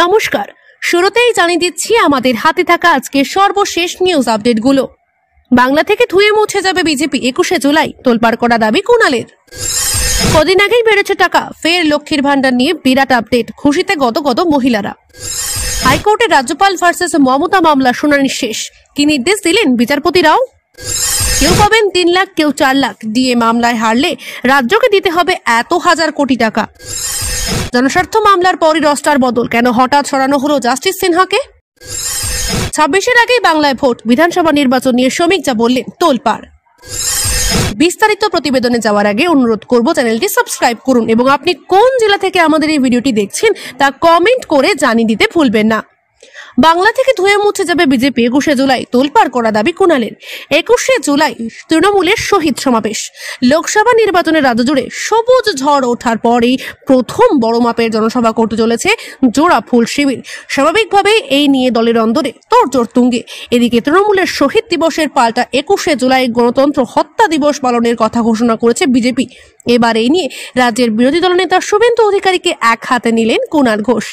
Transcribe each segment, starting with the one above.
নমস্কার, শুরুতেই জানিয়ে দিচ্ছি আমাদের হাতে থাকা আজকের সর্বশেষ নিউজ আপডেটগুলো। বাংলা থেকে ধুয়ে মুছে যাবে বিজেপি, 21শে জুলাই তোলপাড় করা দাবি কুণালের। কদিন আগেই বেড়েছে টাকা, ফের লক্ষ্মীর ভান্ডার নিয়ে বিরাট আপডেট, খুশিতে গদগদ মহিলারা। হাইকোর্টে রাজ্যপাল ভার্সেস মমতা মামলা শুনানি শেষ, কি নির্দেশ দিলেন বিচারপতি রাও? কেউ পাবেন 3 লাখ, কেউ 4 লাখ, ডিএ মামলায় হারলে রাজ্যকে দিতে হবে এত হাজার কোটি টাকা। জনস্বার্থ মামলার পরই রস্টার বদল, কেন হঠাৎ সরানো হলো জাস্টিস সিনহাকে? 26-এর আগেই বাংলায় ভোট, বিধানসভা নির্বাচন নিয়ে শ্রমিক যা বললেন তোলপাড়। বিস্তারিত প্রতিবেদনে যাওয়ার আগে অনুরোধ করব চ্যানেলটি সাবস্ক্রাইব করুন এবং আপনি কোন জেলা থেকে আমাদের এই ভিডিওটি দেখছেন তা কমেন্ট করে জানিয়ে দিতে ভুলবেন না। বাংলা থেকে ধুয়ে মুছে যাবে বিজেপি, 21শে জুলাই তোলপাড় করা দাবি কুণালের। 21শে জুলাই তৃণমূলের শহীদ সমাবেশ। লোকসভা নির্বাচনের রাজ্য জুড়ে সবুজ ঝড় ওঠার পরেই প্রথম বড় মাপের জনসভা করতে চলেছে জোড়া ফুল শিবির। স্বাভাবিকভাবেই এই নিয়ে দলের অন্দরে তোড়জোড় তুঙ্গে। এদিকে তৃণমূলের শহীদ দিবসের পাল্টা 21শে জুলাই গণতন্ত্র হত্যা দিবস পালনের কথা ঘোষণা করেছে বিজেপি। এবার এই নিয়ে রাজ্যের বিরোধী দলনেতা শুভেন্দু অধিকারীকে এক হাতে নিলেন কুণাল ঘোষ।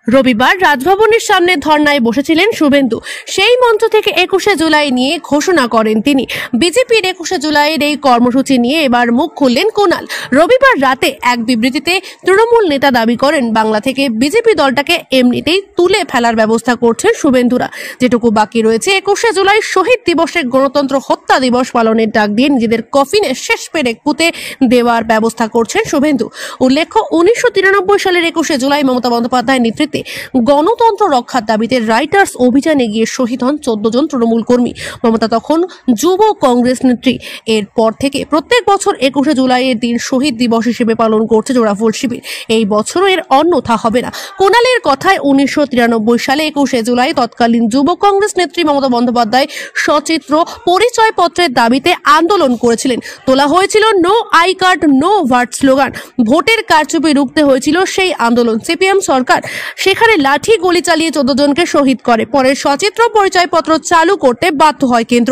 রবিবার রাজভবনের সামনে ধর্নায় বসেছিলেন শুভেন্দু। সেই মঞ্চ থেকে 21শে জুলাই নিয়ে ঘোষণা করেন তিনি। বিজেপির 21শে জুলাইয়ের এই কর্মসূচি নিয়ে এবার মুখ খুললেন কুণাল। রবিবার রাতে এক বিবৃতিতে তৃণমূল নেতা দাবি করেন, বাংলা থেকে বিজেপি দলটাকে এমনিতেই তুলে ফেলার ব্যবস্থা করছেন শুভেন্দুরা। যেটুকু বাকি রয়েছে 21শে জুলাই শহীদ দিবসে গণতন্ত্র হত্যা দিবস পালনের ডাক দিয়ে নিজেদের কফিনে শেষ পেরেক পুঁতে দেওয়ার ব্যবস্থা করছেন শুভেন্দু। উল্লেখ্য, 1993 সালের 21শে জুলাই মমতা বন্দ্যোপাধ্যায়ের নেতৃত্বে গণতন্ত্র রক্ষার দাবিতে রাইটার্স অভিযানে গিয়ে শহীদ হন 14 জন তৃণমূল কর্মী। মমতা তখন যুব কংগ্রেস নেত্রী। এরপর থেকে প্রত্যেক বছর 21শে জুলাইয়ের দিন শহীদ দিবস হিসেবে পালন করছে জোড়াফুল শিবির। এই বছরও এর অন্যথা হবে না। কুণালের কথায় 1993 সালে 21শে জুলাই তৎকালীন যুব কংগ্রেস নেত্রী মমতা বন্দ্যোপাধ্যায় সচিত্র পরিচয়পত্রের দাবিতে আন্দোলন করেছিলেন। তোলা হয়েছিল no I card no vote slogan. ভোটের কারচুপি রুখতে হয়েছিল সেই আন্দোলন। সিপিএম সরকার সেখানে লাঠি গুলি চালিয়ে 14 জনকে শহীদ করে। পরে সচিত্র পরিচয়পত্র চালু করতে বাধ্য হয় কেন্দ্র।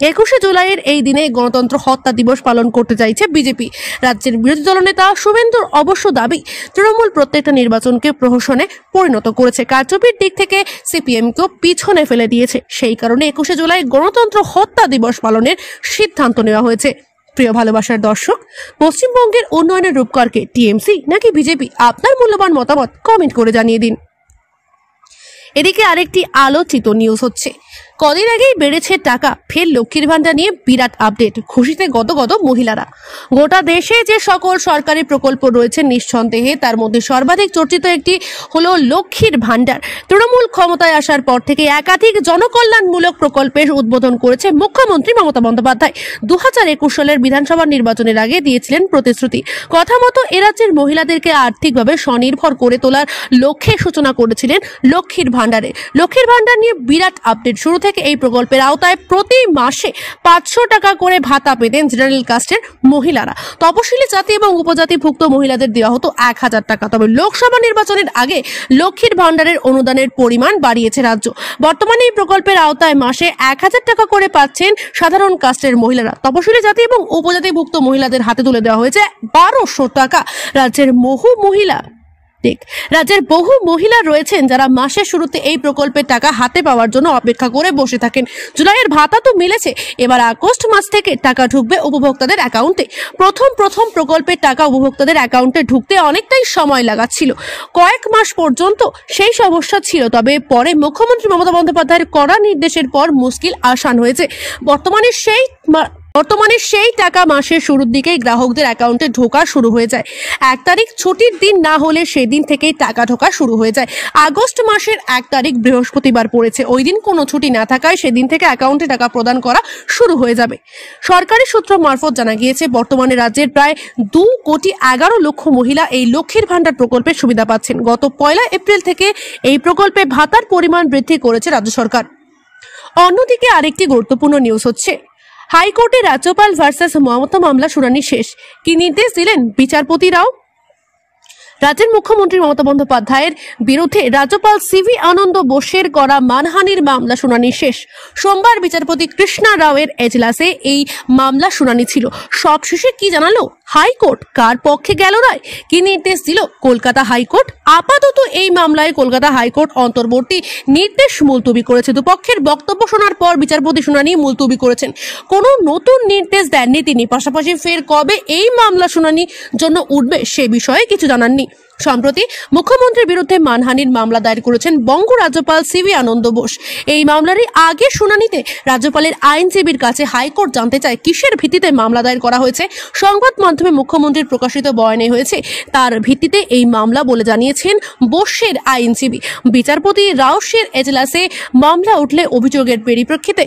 21শে জুলাইয়ের এই দিনে গণতন্ত্র হত্যা দিবস পালন করতে চাইছে বিজেপি। রাজ্যের বিরোধী দলনেতা শুভেন্দুর অবশ্য দাবি, তৃণমূল প্রত্যেকটা নির্বাচনকে প্রহসনে পরিণত করেছে। কারচুপির দিক থেকে সিপিএমকেও পিছনে ফেলে দিয়েছে। সেই কারণে 21শে জুলাই গণতন্ত্র হত্যা দিবস পালনের সিদ্ধান্ত নেওয়া হয়েছে। প্রিয় ভালোবাসার দর্শক, পশ্চিমবঙ্গের উন্নয়নের রূপকারকে টিএমসি নাকি বিজেপি? আপনার মূল্যবান মতামত কমেন্ট করে জানিয়ে দিন। এদিকে আরেকটি আলোচিত নিউজ হচ্ছে, কদিন আগেই বেড়েছে টাকা, ফের লক্ষ্মীর ভান্ডার নিয়ে বিরাট আপডেট, খুশিতে গদগদ মহিলারা। গোটা দেশে যে সকল সরকারি প্রকল্প রয়েছে নিঃসন্দেহে তার মধ্যে সর্বাধিক চর্চিত একটি হলো লক্ষ্মীর ভান্ডার। তৃণমূল ক্ষমতায় আসার পর থেকে একাধিক জনকল্যাণমূলক প্রকল্পের উদ্বোধন করেছে মুখ্যমন্ত্রী মমতা বন্দ্যোপাধ্যায়। 2021 সালের বিধানসভা নির্বাচনের আগে দিয়েছিলেন প্রতিশ্রুতি। কথা মতো এরাজ্যের মহিলাদেরকে আর্থিকভাবে স্বনির্ভর করে তোলার লক্ষ্যে সূচনা করেছিলেন লক্ষ্মীর ভান্ডারের। লক্ষ্মীর ভান্ডার নিয়ে বিরাট আপডেট। শুরু থেকে এই প্রকল্পের আওতায় প্রতি মাসে 500 টাকা করে ভাতা পেতেন জেনারেল কাস্টের মহিলারা। তপশিলি জাতি এবং উপজাতিভুক্ত মহিলাদের দেওয়া হতো 1000 টাকা। তবে লোকসভা নির্বাচনের আগে লক্ষ্মীর ভান্ডারের অনুদানের পরিমাণ বাড়িয়েছে রাজ্য। বর্তমানে এই প্রকল্পের আওতায় মাসে 1000 টাকা করে পাচ্ছেন সাধারণ কাস্টের মহিলারা। তপশিলি জাতি এবং উপজাতিভুক্ত মহিলাদের হাতে তুলে দেওয়া হয়েছে 1200 টাকা। রাজ্যের বহু মহিলা রয়েছেন যারা মাসের শুরুতে এই প্রকল্পের টাকা হাতে পাওয়ার জন্য অপেক্ষা করে বসে থাকেন। জুলাইয়ের ভাতা তো মিলেছে, এবার আগস্ট মাস থেকে টাকা ঢুকবে উপভোক্তাদের অ্যাকাউন্টে। প্রথম প্রকল্পের টাকা উপভোক্তাদের অ্যাকাউন্টে ঢুকতে অনেকটাই সময় লাগাচ্ছিল, কয়েক মাস পর্যন্ত সেই সমস্যা ছিল। তবে পরে মুখ্যমন্ত্রী মমতা বন্দ্যোপাধ্যায়ের কড়া নির্দেশের পর মুশকিল আসান হয়েছে। বর্তমানে সেই টাকা মাসের শুরুর দিকেই গ্রাহকদের অ্যাকাউন্টে ঢোকা শুরু হয়ে যায়। 1 তারিখ ছুটির দিন না হলে সেদিন থেকেই টাকা ঢোকা শুরু হয়ে যায়। আগস্ট মাসের 1 তারিখ বৃহস্পতিবার পড়েছে, ওই দিন কোনো ছুটি না থাকায় সেদিন থেকে অ্যাকাউন্টে টাকা প্রদান করা শুরু হয়ে যাবে। সরকারি সূত্র মারফত জানা গিয়েছে, বর্তমানে রাজ্যের প্রায় 2,11,00,000 মহিলা এই লক্ষ্মীর ভান্ডার প্রকল্পের সুবিধা পাচ্ছেন। গত 1 এপ্রিল থেকে এই প্রকল্পে ভাতার পরিমাণ বৃদ্ধি করেছে রাজ্য সরকার। অন্যদিকে আরেকটি গুরুত্বপূর্ণ নিউজ হচ্ছে, হাইকোর্টে রাজ্যপাল ভার্সেস মমতা মামলা শুনানি শেষ, কি নির্দেশ দিলেন বিচারপতি রাও? রাজ্যের মুখ্যমন্ত্রী মমতা বন্দ্যোপাধ্যায়ের বিরুদ্ধে রাজ্যপাল সিভি আনন্দ বোসের করা মানহানির মামলা শুনানি শেষ। সোমবার বিচারপতি কৃষ্ণা রাওয়ের এজলাসে এই মামলা শুনানি ছিল। সবশেষে কি জানালো হাইকোর্ট, কার পক্ষে গেল রায়, কি নির্দেশ দিল কলকাতা হাইকোর্ট? আপাতত এই মামলায় কলকাতা হাইকোর্ট অন্তর্বর্তী নির্দেশ মুলতবি করেছে। দুপক্ষের বক্তব্য শোনার পর বিচারপতি শুনানি মুলতবি করেছেন। কোনো নতুন নির্দেশ দেননি তিনি। পাশাপাশি ফের কবে এই মামলা শুনানির জন্য উঠবে সে বিষয়ে কিছু জানাননি। সম্প্রতি মুখ্যমন্ত্রীর বিরুদ্ধে মানহানির মামলা দায়ের করেছেন বঙ্গ রাজ্যপাল সিভি আনন্দ বোস। এই মামলারই আগে শুনানিতে রাজ্যপালের আইনজীবীর কাছে হাইকোর্ট জানতে চায় কিসের ভিত্তিতে মামলা দায়ের করা হয়েছে। সংবাদ মাধ্যমে মুখ্যমন্ত্রীর প্রকাশিত বয়ানে হয়েছে তার ভিত্তিতে এই মামলা বলে জানিয়েছেন বোসের আইনজীবী। বিচারপতি রাওসের এজলাসে মামলা উঠলে অভিযোগের পরিপ্রেক্ষিতে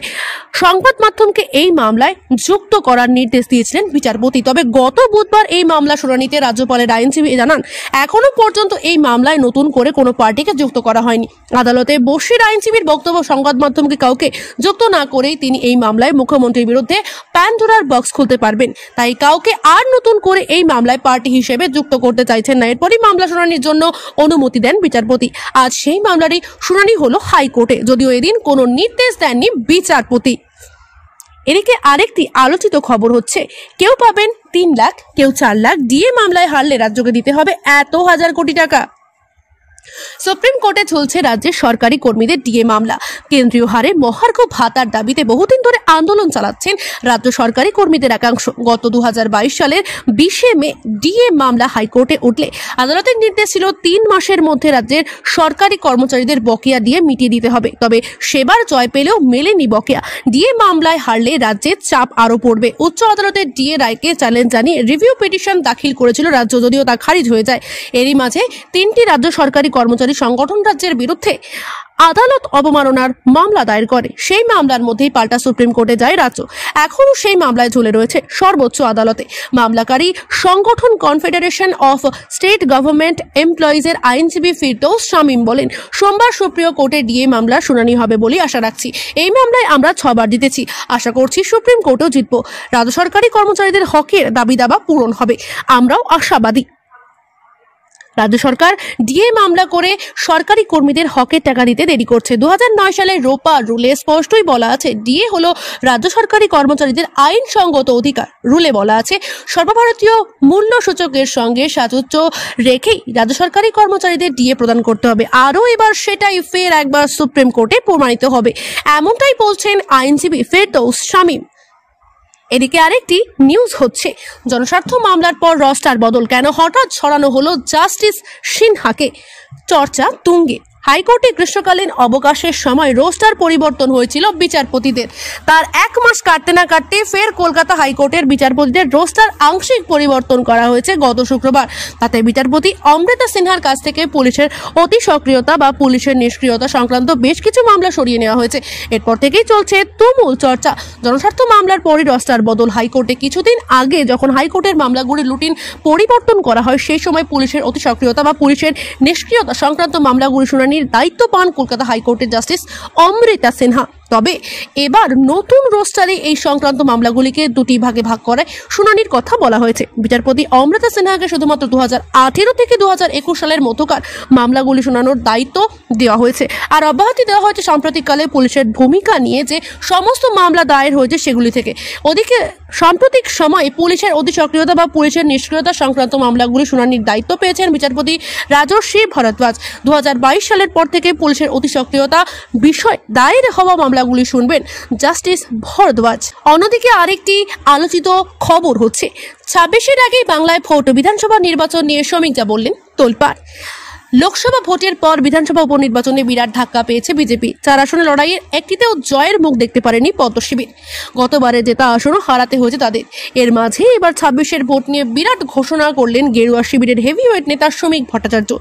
সংবাদ মাধ্যমকে এই মামলায় যুক্ত করার নির্দেশ দিয়েছিলেন বিচারপতি। তবে গত বুধবার এই মামলা শুনানিতে রাজ্যপালের আইনজীবী জানান এখনো পর্যন্ত এই মামলায় নতুন করে কোনো পার্টিকে যুক্ত করা হয়নি। আদালতে বোসের আইনজীবীর বক্তব্য সংবাদ মাধ্যমকে কাউকে যুক্ত না করেই তিনি এই মামলায় মুখ্যমন্ত্রীর বিরুদ্ধে প্যান্ডোরার বক্স খুলতে পারবেন। তাই কাউকে আর নতুন করে এই মামলায় পার্টি হিসেবে যুক্ত করতে চাইছেন না। এরপরই মামলা শুনানির জন্য অনুমতি দেন বিচারপতি। আজ সেই মামলারই শুনানি হলো হাইকোর্টে, যদিও এদিন কোনো নির্দেশ দেননি বিচারপতি। এদিকে আরেকটি আলোচিত খবর হচ্ছে কেউ পাবেন 3 লাখ, কেউ 4 লাখ। ডিএ মামলায় হারলে রাজ্যকে দিতে হবে এত হাজার কোটি টাকা। সুপ্রিম কোর্টে চলছে রাজ্যের সরকারি কর্মীদের ডিএ মামলা। কেন্দ্রীয় হারে মহার্ঘ ভাতার দাবিতে বহুদিন ধরে আন্দোলন চালাচ্ছেন রাজ্য সরকারি কর্মীদের একাংশ। গত 2022 সালের 20 মে ডিএ মামলা হাইকোর্টে উঠলে আদালতের নির্দেশ ছিল 3 মাসের মধ্যে রাজ্যের সরকারি কর্মচারীদের বকেয়া দিয়ে মিটিয়ে দিতে হবে। তবে সেবার জয় পেলেও মেলেনি বকেয়া। ডিএ মামলায় হারলে রাজ্যের চাপ আরও পড়বে। উচ্চ আদালতের ডিএ রায়কে চ্যালেঞ্জ জানিয়ে রিভিউ পিটিশন দাখিল করেছিল রাজ্য, যদিও তা খারিজ হয়ে যায়। এরই মাঝে 3টি রাজ্য সরকারি কর্মচারী সংগঠন রাজ্যের বিরুদ্ধে আদালত অবমাননার মামলা দায়ের করে। সেই মামলার মধ্যেই পাল্টা সুপ্রিম কোর্টে যায় রাজ্য। এখনও সেই মামলায় ঝুলে রয়েছে সর্বোচ্চ আদালতে। মামলাকারী সংগঠন কনফেডারেশন অফ স্টেট গভর্নমেন্ট এমপ্লয়িজের আইনজীবী ফিরদৌস শামীম বলেন, সোমবার সুপ্রিম কোর্টে ডিএ মামলার শুনানি হবে বলে আশা রাখছি। এই মামলায় আমরা 6 বার জিতেছি, আশা করছি সুপ্রিম কোর্টেও জিতব। রাজ্য সরকারি কর্মচারীদের হকের দাবি দাবা পূরণ হবে, আমরাও আশাবাদী। রাজ্য সরকার ডিএ মামলা করে সরকারি কর্মীদের হকের টাকা দিতে দেরি করছে। 2009 সালের রোপা রুলে স্পষ্টই বলা আছে ডিএ হলো রাজ্য সরকারি কর্মচারীদের আইনসঙ্গত অধিকার। রুলে বলা আছে সর্বভারতীয় মূল্য সূচকের সঙ্গে সাযুজ্য রেখেই রাজ্য সরকারি কর্মচারীদের ডিএ প্রদান করতে হবে। আরও এবার সেটাই ফের একবার সুপ্রিম কোর্টে প্রমাণিত হবে, এমনটাই বলছেন আইনজীবী ফিরদৌস শামীম। এদিকে আরেকটি নিউজ হচ্ছে জনস্বার্থ মামলার পর রস্টার বদল কেন হঠাৎ ছড়ানো হলো জাস্টিস সিনহাকে। চর্চা তুঙ্গে। হাইকোর্টে গ্রীষ্মকালীন অবকাশের সময় রোস্টার পরিবর্তন হয়েছিল বিচারপতিদের। তার 1 মাস কাটতে না কাটতে ফের কলকাতা হাইকোর্টের বিচারপতিদের রোস্টার আংশিক পরিবর্তন করা হয়েছে গত শুক্রবার। তাতে বিচারপতি অমৃতা সিনহার কাছ থেকে পুলিশের অতি সক্রিয়তা বা পুলিশের নিষ্ক্রিয়তা সংক্রান্ত বেশ কিছু মামলা সরিয়ে নেওয়া হয়েছে। এরপর থেকেই চলছে তুমুল চর্চা। জনস্বার্থ মামলার পরই রোস্টার বদল হাইকোর্টে। কিছুদিন আগে যখন হাইকোর্টের মামলাগুলির রুটিন পরিবর্তন করা হয় সেই সময় পুলিশের অতি সক্রিয়তা বা পুলিশের নিষ্ক্রিয়তা সংক্রান্ত মামলাগুলি শুনানি দায়িত্ব পান কলকাতা হাইকোর্টের জাস্টিস অমৃতা সিনহা। তবে এবার নতুন রোস্টারে এই সংক্রান্ত মামলাগুলিকে 2টি ভাগে ভাগ করে শুনানির কথা বলা হয়েছে। বিচারপতি অমৃতা সিনহাকে শুধুমাত্র 2018 থেকে 2021 সালের মধ্যকার মামলাগুলি শোনানোর দায়িত্ব দেওয়া হয়েছে। আর অব্যাহতি দেওয়া হয়েছে সাম্প্রতিককালে পুলিশের ভূমিকা নিয়ে যে সমস্ত মামলা দায়ের হয়েছে সেগুলি থেকে। ওদিকে সাম্প্রতিক সময়ে পুলিশের অতি সক্রিয়তা বা পুলিশের নিষ্ক্রিয়তা সংক্রান্ত মামলাগুলি শুনানির দায়িত্ব পেয়েছেন বিচারপতি রাজর্ষি ভরদ্বাজ। 2022 সালের পর থেকে পুলিশের অতি সক্রিয়তা বিষয় দায়ের হওয়া মামলাগুলি শুনবেন জাস্টিস ভরদ্বাজ। অন্যদিকে আরেকটি আলোচিত খবর হচ্ছে 26-এর আগেই বাংলায় ভোট, বিধানসভা নির্বাচন নিয়ে শ্রমিক যা বললেন তোলপাড়। লোকসভা ভোটের পর বিধানসভা উপনির্বাচনে বিরাট ধাক্কা পেয়েছে বিজেপি। 4 আসনের লড়াইয়ের একটিতেও জয়ের মুখ দেখতে পারেনি পদ্ম শিবির। গতবারে জেতা আসনও হারাতে হয়েছে তাদের। এর মাঝে এবার 26-এর ভোট নিয়ে বিরাট ঘোষণা করলেন গেরুয়া শিবিরের হেভিওয়েট নেতা শ্রমিক ভট্টাচার্য।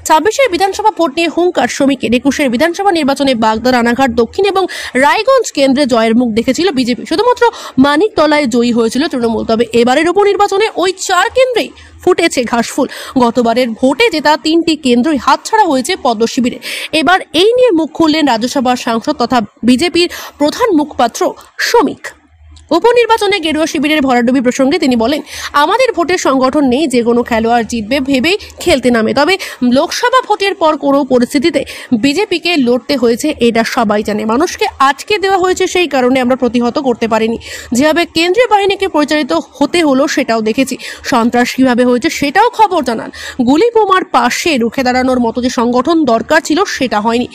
26-এর বিধানসভা ভোট নিয়ে হুঙ্কার শ্রমিকের। 21-এর বিধানসভা নির্বাচনে বাগদা, রানাঘাট দক্ষিণ এবং রায়গঞ্জ কেন্দ্রে জয়ের মুখ দেখেছিল বিজেপি। শুধুমাত্র মানিকতলায় জয়ী হয়েছিল তৃণমূল। তবে এবারের উপনির্বাচনে ওই 4 কেন্দ্রেই ফুটেছে ঘাসফুল। গতবারের ভোটে জেতা 3টি কেন্দ্রই হাতছাড়া হয়েছে পদ্ম শিবিরে। এবার এই নিয়ে মুখ খুললেন রাজ্যসভার সাংসদ তথা বিজেপির প্রধান মুখপাত্র শ্রমিক। উপনির্বাচনে গেরুয়া শিবিরের ভরাডুবি প্রসঙ্গে তিনি বলেন, আমাদের ভোটের সংগঠন নেই যে কোনো খেলোয়াড় জিতবে ভেবেই খেলতে নামে। তবে লোকসভা ভোটের পর কোনো পরিস্থিতিতে বিজেপিকে লড়তে হয়েছে, এটা সবাই জানে। মানুষকে আটকে দেওয়া হয়েছে, সেই কারণে আমরা প্রতিহত করতে পারিনি। যেভাবে কেন্দ্রীয় বাহিনীকে পরিচালিত হতে হলো সেটাও দেখেছি, সন্ত্রাস কিভাবে হয়েছে সেটাও খবর জানান। গুলি বোমার পাশে রুখে দাঁড়ানোর মতো যে সংগঠন দরকার ছিল সেটা হয়নি।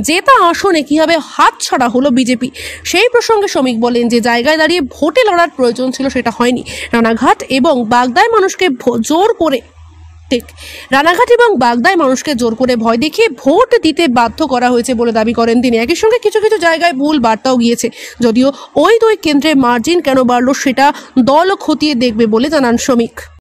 জেতা আসনে কিভাবে হাত ছাড়া হলো বিজেপি, সেই প্রসঙ্গে শ্রমিক বলেন যে জায়গায় দাঁড়িয়ে ভোটে লড়ার প্রয়োজন ছিল সেটা হয়নি। রানাঘাট এবং বাগদায় মানুষকে জোর করে ভয় দেখিয়ে ভোট দিতে বাধ্য করা হয়েছে বলে দাবি করেন তিনি। একই সঙ্গে কিছু কিছু জায়গায় ভুল বার্তাও গিয়েছে, যদিও ওই দুই কেন্দ্রে মার্জিন কেন বাড়লো সেটা দল খতিয়ে দেখবে বলে জানান শ্রমিক।